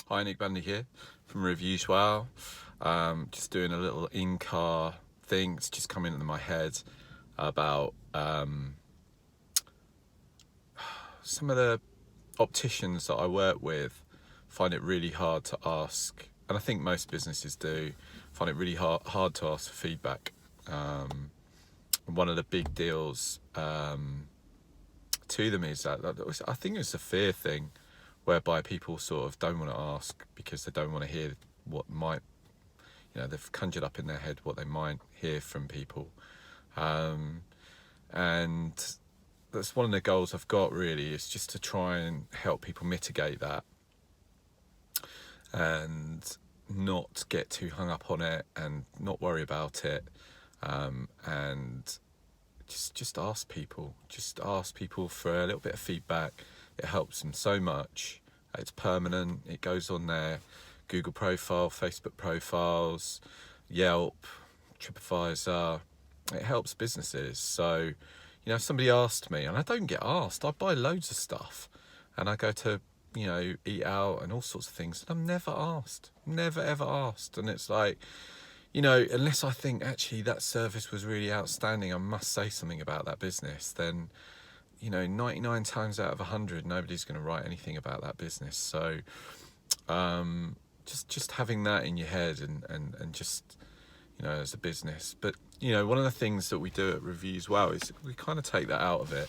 Hi, Nick Bundy here from ReviewsWow. Just doing a little in-car thing. It's just come into my head about some of the opticians that I work with find it really hard to ask, and I think most businesses do, find it really hard to ask for feedback. One of the big deals to them is that I think it's a fear thing, whereby people sort of don't want to ask because they don't want to hear what might, they've conjured up in their head what they might hear from people. And that's one of the goals I've got, really, is just to try and help people mitigate that and not get too hung up on it and not worry about it, and just ask people for a little bit of feedback. It helps them so much. It's permanent. It goes on their Google profile, Facebook profiles, Yelp, TripAdvisor. It helps businesses. So, if somebody asked me, and I don't get asked, I buy loads of stuff and I go to, eat out and all sorts of things, and I'm never asked, never ever asked. And it's like, unless I think actually that service was really outstanding, I must say something about that business, then 99 times out of 100 nobody's going to write anything about that business. So just having that in your head and just as a business. But one of the things that we do at ReviewsWow is we kind of take that out of it.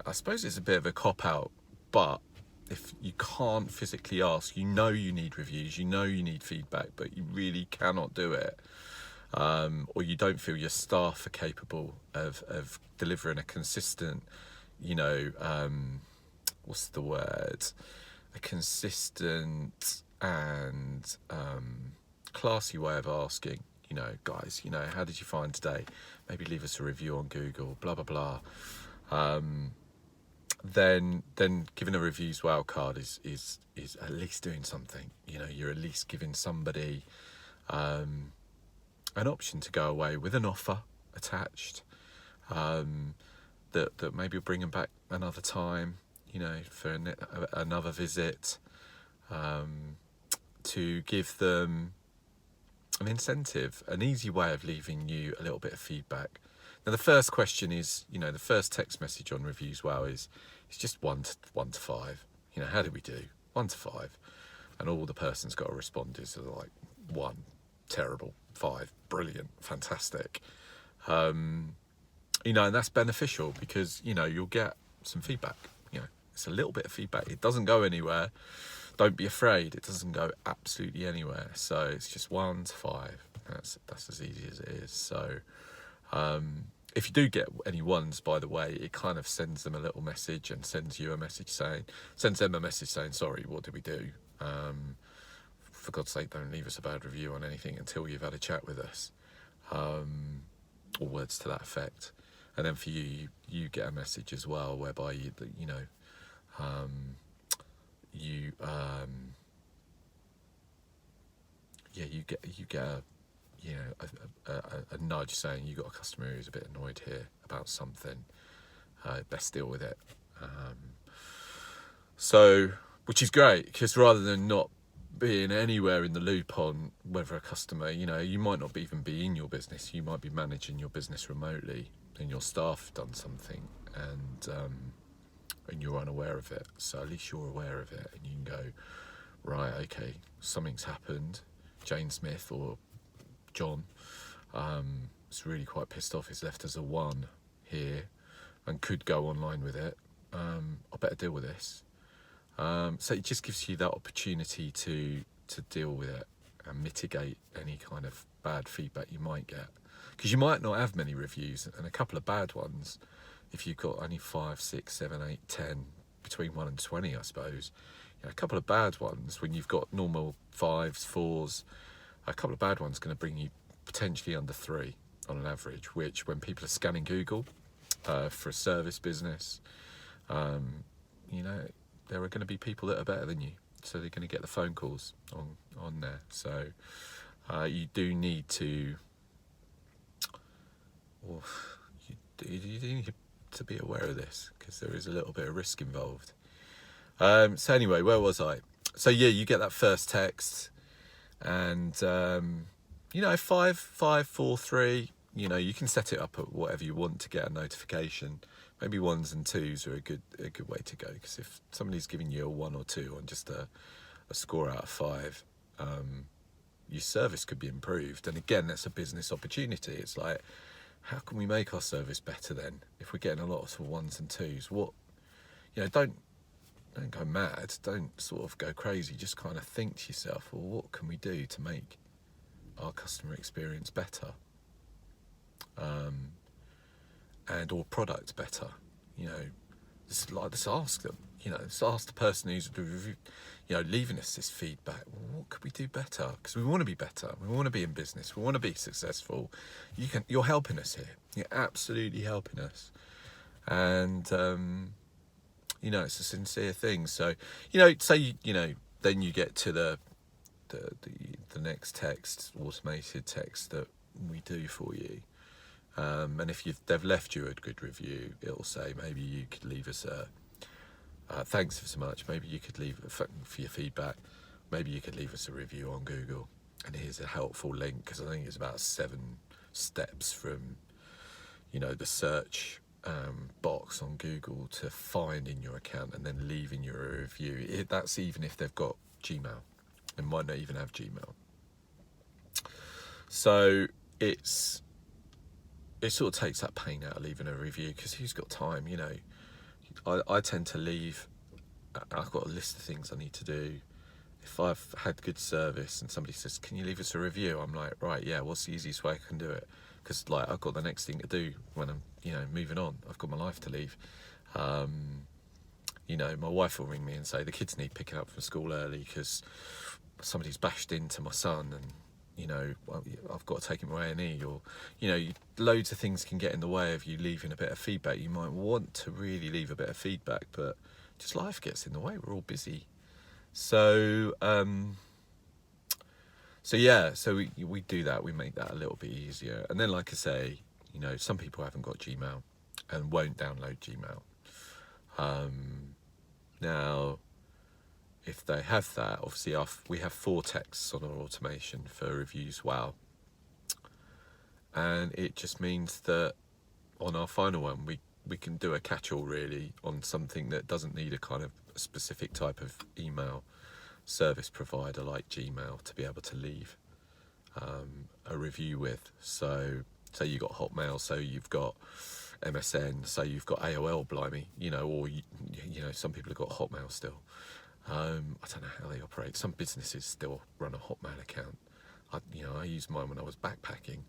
I suppose it's a bit of a cop-out, but if you can't physically ask, you need reviews, you need feedback, but you really cannot do it, or you don't feel your staff are capable of delivering a consistent, what's the word? A consistent and classy way of asking, guys, how did you find today? Maybe leave us a review on Google, blah, blah, blah. Then giving a ReviewsWow card is at least doing something. You're at least giving somebody an option to go away with an offer attached, that maybe will bring them back another time, for another visit, to give them an incentive, an easy way of leaving you a little bit of feedback. Now, the first question is, the first text message on ReviewsWow is just 1 to 5. How did we do? 1 to 5. And all the person's got to respond is like 1, terrible, 5, brilliant, fantastic. And that's beneficial because, you'll get some feedback. It's a little bit of feedback. It doesn't go anywhere. Don't be afraid. It doesn't go absolutely anywhere. So it's just 1 to 5. That's as easy as it is. So if you do get any ones, by the way, it kind of sends them a little message and sends them a message saying, sorry, what did we do? For God's sake, don't leave us a bad review on anything until you've had a chat with us, or words to that effect. And then for you get a message as well, whereby you get a nudge saying you got a customer who's a bit annoyed here about something. Best deal with it. So, which is great, because rather than not being anywhere in the loop on whether a customer, you might not even be in your business, you might be managing your business remotely, and your staff have done something, and you're unaware of it. So at least you're aware of it, and you can go, right, okay, something's happened. Jane Smith or John is really quite pissed off. He's left us a 1 here and could go online with it. I better deal with this. So it just gives you that opportunity to deal with it and mitigate any kind of bad feedback you might get, because you might not have many reviews, and a couple of bad ones, if you've got only 5, 6, 7, 8, 10, between 1 and 20, I suppose. A couple of bad ones, when you've got normal 5s, 4s, a couple of bad ones are going to bring you potentially under 3 on an average, which when people are scanning Google for a service business, there are going to be people that are better than you, so they're going to get the phone calls on there. So you do need to, you do need to be aware of this, because there is a little bit of risk involved. So anyway, where was I? So yeah, you get that first text, and 5, 4, 3. You can set it up at whatever you want to get a notification. Maybe 1s and 2s are a good way to go, because if somebody's giving you a 1 or 2 on just a score out of 5, your service could be improved. And again, that's a business opportunity. It's like, how can we make our service better then? If we're getting a lot of 1s and 2s, don't go mad. Don't sort of go crazy. Just kind of think to yourself, well, what can we do to make our customer experience better, and or product better? Just ask them. Just ask the person who's leaving us this feedback. Well, what could we do better? Because we want to be better. We want to be in business. We want to be successful. You're helping us here. You're absolutely helping us, and it's a sincere thing. So then you get to the next text, automated text that we do for you. And if they've left you a good review, it'll say maybe you could leave us a thanks so much. Maybe you could leave for your feedback. Maybe you could leave us a review on Google. And here's a helpful link, because I think it's about 7 steps from the search box on Google to finding your account and then leaving your review. That's even if they've got Gmail. They might not even have Gmail. So it sort of takes that pain out of leaving a review, because who's got time? I tend to leave. I've got a list of things I need to do. If I've had good service and somebody says, can you leave us a review? I'm like, right, yeah, what's the easiest way I can do it? Because I've got the next thing to do when I'm moving on. I've got my life to leave. My wife will ring me and say the kids need picking up from school early because somebody's bashed into my son, and I've got to take him away A&E, or loads of things can get in the way of you leaving a bit of feedback. You might want to really leave a bit of feedback, but just life gets in the way. We're all busy. So we do that. We make that a little bit easier. And then, like I say, some people haven't got Gmail and won't download Gmail. Now, if they have that, obviously we have 4 texts on our automation for ReviewsWow. And it just means that on our final one, we can do a catch-all really on something that doesn't need a kind of specific type of email service provider like Gmail to be able to leave a review with. So you've got Hotmail, so you've got MSN, so you've got AOL, blimey, or some people have got Hotmail still. I don't know how they operate. Some businesses still run a Hotmail account. I used mine when I was backpacking.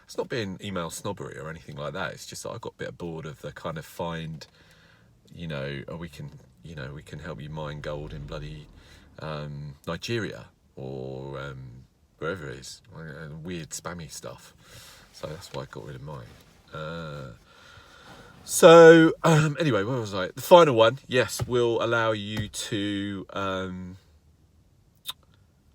It's not being email snobbery or anything like that. It's just that I got a bit bored of the kind of find, we can help you mine gold in bloody Nigeria or wherever it is, weird spammy stuff. So that's why I got rid of mine. Anyway, where was I? The final one, yes, will allow you to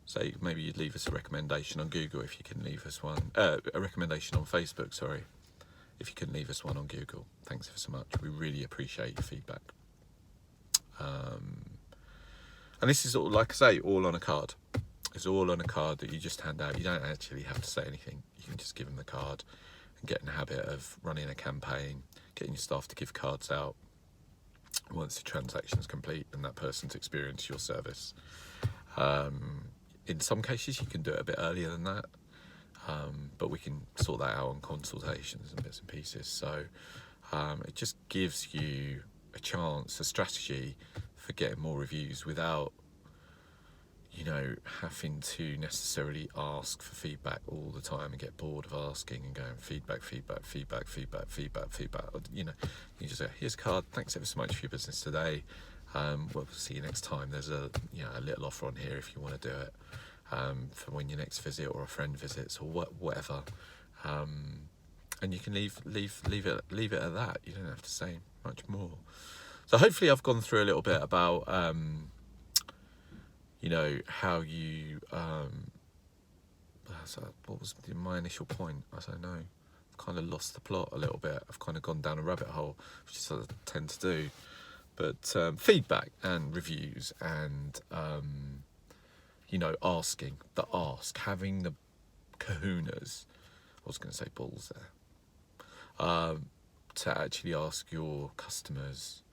say maybe you'd leave us a recommendation on Google if you can leave us one. A recommendation on Facebook, sorry, if you can leave us one on Google. Thanks ever so much. We really appreciate your feedback. And this is all, like I say, all on a card. It's all on a card that you just hand out. You don't actually have to say anything. You can just give them the card and get in the habit of running a campaign, getting your staff to give cards out once the transaction's complete and that person's experienced your service. In some cases, you can do it a bit earlier than that, but we can sort that out on consultations and bits and pieces. So it just gives you a chance, a strategy for getting more reviews without having to necessarily ask for feedback all the time and get bored of asking and going feedback. You just say, here's a card, thanks ever so much for your business today. We'll see you next time. There's a little offer on here if you want to do it for when your next visit or a friend visits or whatever. And you can leave it at that. You don't have to say much more. So hopefully I've gone through a little bit about how you what was my initial point? I don't know. I've kind of lost the plot a little bit. I've kind of gone down a rabbit hole, which is what I tend to do. But feedback and reviews and asking the ask, having the kahunas. I was going to say balls there. To actually ask your customers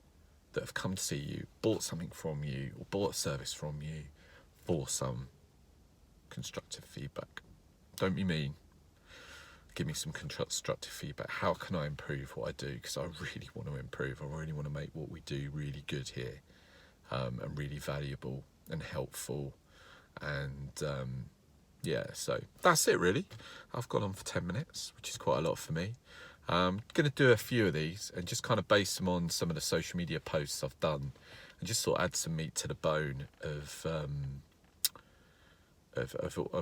that have come to see you, bought something from you, or bought a service from you, for some constructive feedback. Don't be mean. Give me some constructive feedback. How can I improve what I do? Because I really want to improve. I really want to make what we do really good here, and really valuable and helpful. And so that's it really. I've gone on for 10 minutes, which is quite a lot for me. I'm going to do a few of these and just kind of base them on some of the social media posts I've done, and just sort of add some meat to the bone of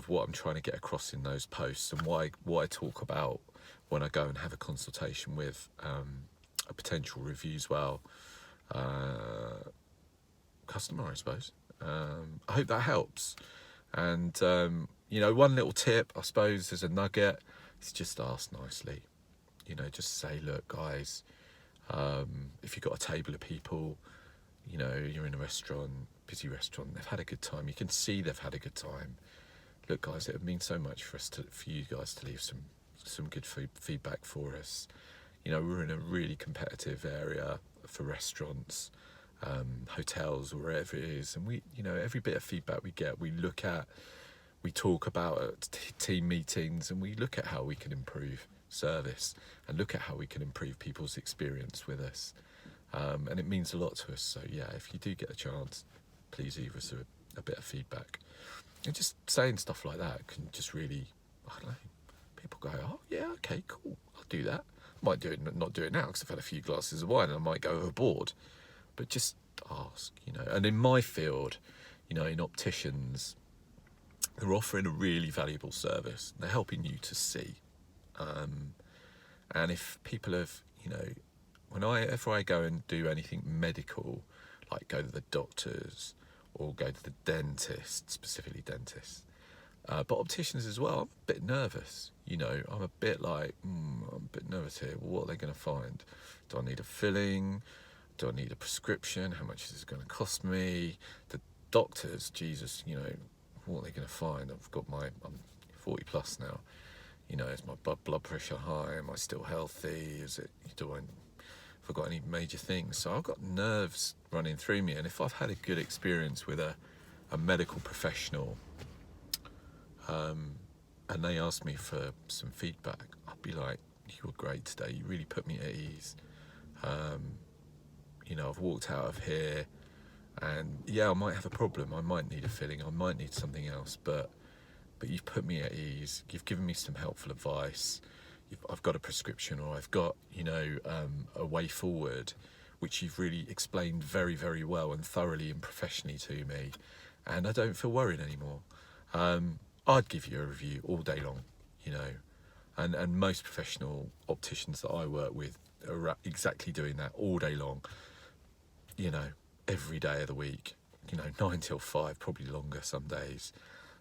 what I'm trying to get across in those posts, and what I talk about when I go and have a consultation with a potential ReviewsWow customer, I suppose. I hope that helps. And one little tip, I suppose, as a nugget, is just ask nicely. Just say, look, guys, if you've got a table of people, you're in a restaurant, busy restaurant, they've had a good time. You can see they've had a good time. Look, guys, it would mean so much for you guys to leave some good feedback for us. We're in a really competitive area for restaurants, hotels, or wherever it is, and we, every bit of feedback we get, we look at, we talk about at team meetings, and we look at how we can improve service and look at how we can improve people's experience with us, and it means a lot to us. So yeah, if you do get a chance, please leave us a bit of feedback. And just saying stuff like that can just really, I don't know, people go, oh yeah, okay, cool, I'll do that. I might not do it now because I've had a few glasses of wine and I might go overboard, but just ask, And in my field, in opticians, they're offering a really valuable service. They're helping you to see. And if people have, whenever I go and do anything medical, like go to the doctors or go to the dentist, specifically dentists, but opticians as well, I'm a bit nervous. I'm a bit like, I'm a bit nervous here. Well, what are they going to find? Do I need a filling? Do I need a prescription? How much is this going to cost me? The doctors, Jesus, what are they going to find? I'm 40 plus now. Is my blood pressure high? Am I still healthy? Have I got any major things? So I've got nerves running through me, and if I've had a good experience with a medical professional, and they ask me for some feedback, I'll be like, you were great today, you really put me at ease. I've walked out of here and yeah, I might have a problem, I might need a filling, I might need something else, but you've put me at ease, you've given me some helpful advice, I've got a prescription, or I've got, a way forward, which you've really explained very, very well and thoroughly and professionally to me, and I don't feel worried anymore. I'd give you a review all day long, and most professional opticians that I work with are exactly doing that all day long, every day of the week, 9 till 5, probably longer some days.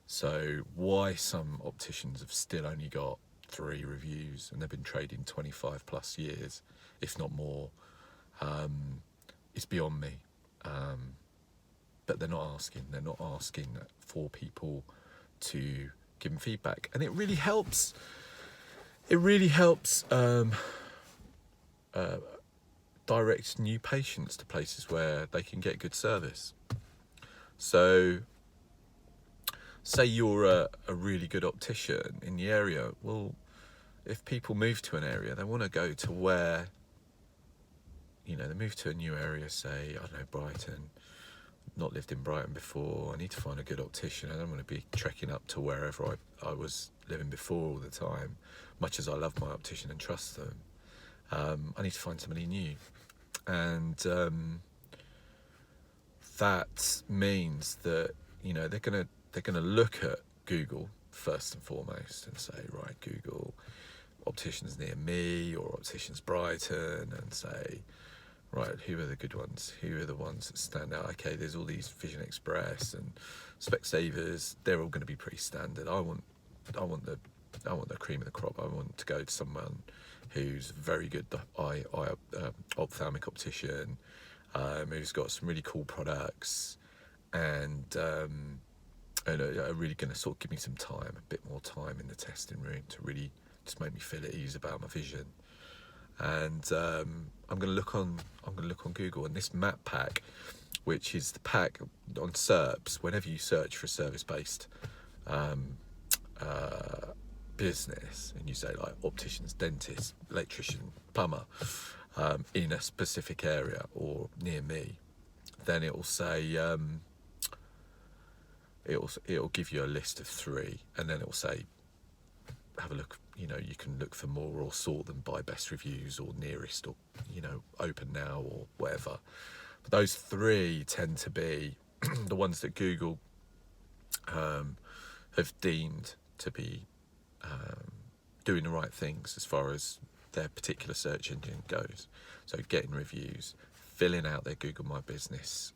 So why some opticians have still only got 3 reviews and they've been trading 25 plus years, if not more, is beyond me. But they're not asking for people to give them feedback, and it really helps direct new patients to places where they can get good service. So say you're a really good optician in the area, well, if people move to an area, they want to go to where, they move to a new area, say, I don't know, Brighton, not lived in Brighton before, I need to find a good optician, I don't want to be trekking up to wherever I was living before all the time, much as I love my optician and trust them. I need to find somebody new, and that means that they're gonna look at Google first and foremost and say, right, Google opticians near me or opticians Brighton, and say, right, who are the good ones? Who are the ones that stand out? Okay, there's all these Vision Express and Specsavers. They're all going to be pretty standard. I want the cream of the crop. I want to go to someone who's very good, ophthalmic optician, who's got some really cool products, and are really going to sort of give me some time, a bit more time in the testing room to really just make me feel at ease about my vision. And I'm going to look on Google, and this map pack, which is the pack on SERPs. Whenever you search for a service-based business, and you say like opticians, dentist, electrician, plumber, in a specific area or near me, then it will say it'll give you a list of 3, and then it will say have a look. You know, you can look for more or sort them by best reviews or nearest or, you know, open now or whatever. But those 3 tend to be the ones that Google have deemed to be doing the right things as far as their particular search engine goes. So getting reviews, filling out their Google My Business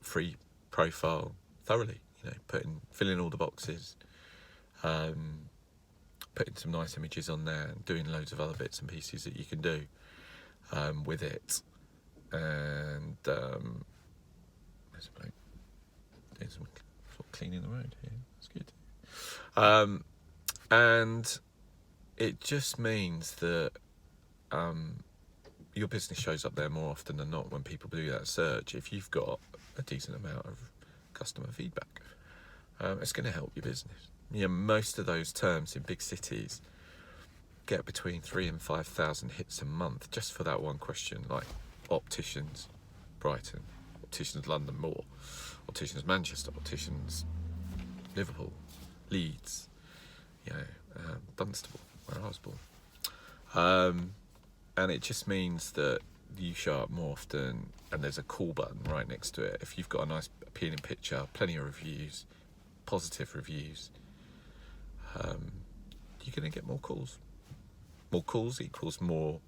free profile thoroughly. You know, filling all the boxes, putting some nice images on there, and doing loads of other bits and pieces that you can do with it. And there's a bloke doing some sort of cleaning the road here. That's good. And it just means that your business shows up there more often than not when people do that search. If you've got a decent amount of customer feedback, it's going to help your business. You know, most of those terms in big cities get between 3,000 and 5,000 hits a month just for that one question, like opticians Brighton, opticians London Moor, opticians Manchester, opticians Liverpool, Leeds, you know, Dunstable, where I was born. And it just means that you show up more often, and there's a call button right next to it. If you've got a nice appealing picture, plenty of reviews, positive reviews, you're going to get more calls. More calls equals more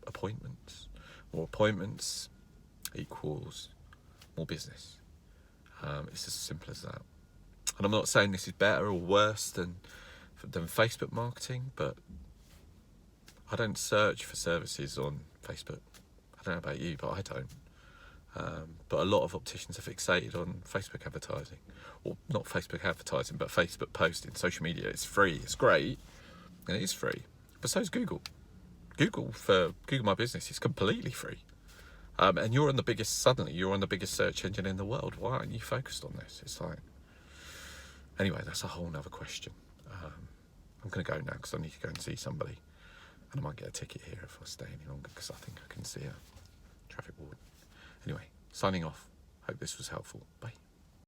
appointments. More appointments equals more business. It's as simple as that. And I'm not saying this is better or worse than Facebook marketing, but I don't search for services on Facebook. I don't know about you, but I don't. But a lot of opticians are fixated on Facebook advertising, or not Facebook advertising, but Facebook posting, social media. It's free, it's great, and it is free. But so is Google. Google for Google My Business is completely free. And you're on the biggest search engine in the world. Why aren't you focused on this? It's like, anyway, that's a whole nother question. I'm going to go now because I need to go and see somebody. And I might get a ticket here if I stay any longer because I think I can see a traffic warden. Anyway, signing off. Hope this was helpful. Bye.